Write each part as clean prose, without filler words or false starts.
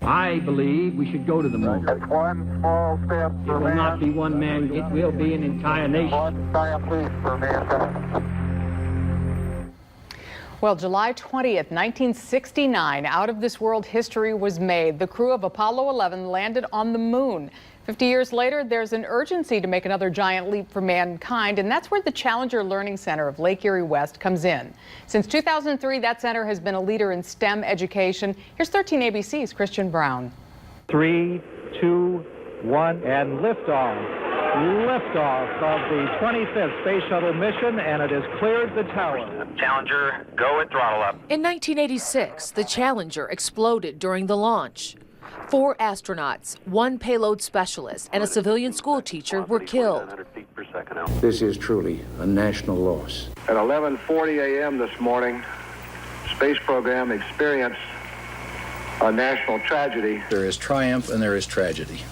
I believe we should go to the moon. It's one small step It for will man. not be one man, it will be an entire nation. One giant leap for mankind. Well, July 20th, 1969, out of this world history was made. The crew of Apollo 11 landed on the moon. 50 years later, there's an urgency to make another giant leap for mankind, and that's where the Challenger Learning Center of Lake Erie West comes in. Since 2003, that center has been a leader in STEM education. Here's 13 ABC's Christian Brown. 3, 2, 1, and liftoff. Liftoff of the 25th Space Shuttle mission, and it has cleared the tower. Challenger, go at throttle up. In 1986, the Challenger exploded during the launch. 4 astronauts, 1 payload specialist, and a civilian school teacher were killed. This is truly a national loss. At 11:40 a.m. this morning, space program experienced a national tragedy. There is triumph and there is tragedy.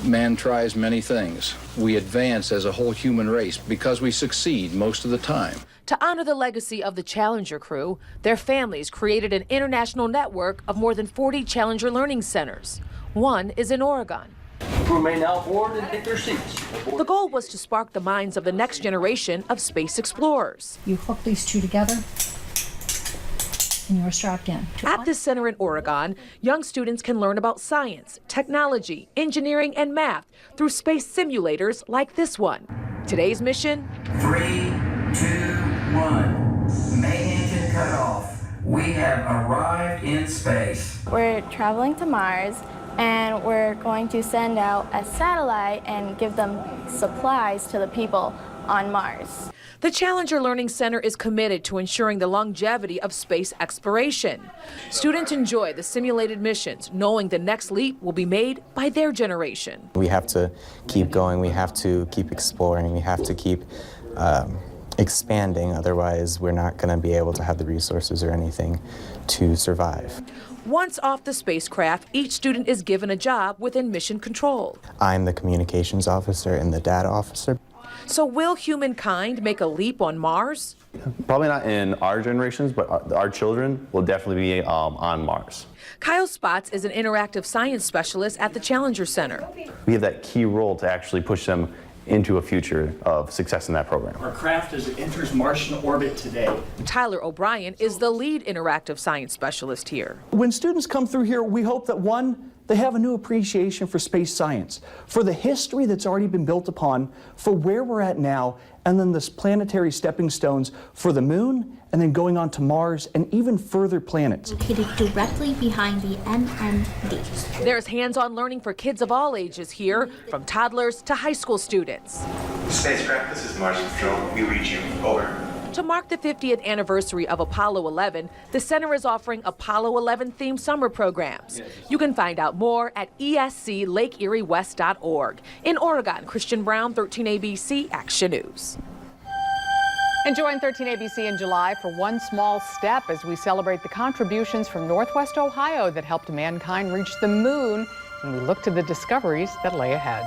Man tries many things. We advance as a whole human race because we succeed most of the time. To honor the legacy of the Challenger crew, their families created an international network of more than 40 Challenger Learning Centers. One is in Oregon. Crew may now board and take their seats. The goal was to spark the minds of the next generation of space explorers. You hook these two together, and you're strapped in. At this center in Oregon, young students can learn about science, technology, engineering, and math through space simulators like this one. Today's mission? 3, 2, 1. Main engine cut off. We have arrived in space. We're traveling to Mars, and we're going to send out a satellite and give them supplies to the people on Mars. The Challenger Learning Center is committed to ensuring the longevity of space exploration. Students enjoy the simulated missions, knowing the next leap will be made by their generation. We have to keep going, we have to keep exploring, we have to keep expanding, otherwise we're not going to be able to have the resources or anything to survive. Once off the spacecraft, each student is given a job within mission control. I'm the communications officer and the data officer. So will humankind make a leap on Mars? Probably not in our generations, but our children will definitely be on Mars. Kyle Spots is an interactive science specialist at the Challenger Center. We have that key role to actually push them into a future of success in that program. Our craft as it enters Martian orbit today. Tyler O'Brien is the lead interactive science specialist here. When students come through here, we hope that one, they have a new appreciation for space science, for the history that's already been built upon, for where we're at now, and then this planetary stepping stones for the moon, and then going on to Mars and even further planets. Located directly behind the MMD. There's hands-on learning for kids of all ages here, from toddlers to high school students. Spacecraft, this is Mars Patrol. We read you. Over. To mark the 50th anniversary of Apollo 11, the center is offering Apollo 11 themed summer programs. You can find out more at esclakeeriewest.org. In Oregon, Christian Brown, 13 ABC Action News. And join 13 ABC in July for One Small Step as we celebrate the contributions from Northwest Ohio that helped mankind reach the moon, and we look to the discoveries that lay ahead.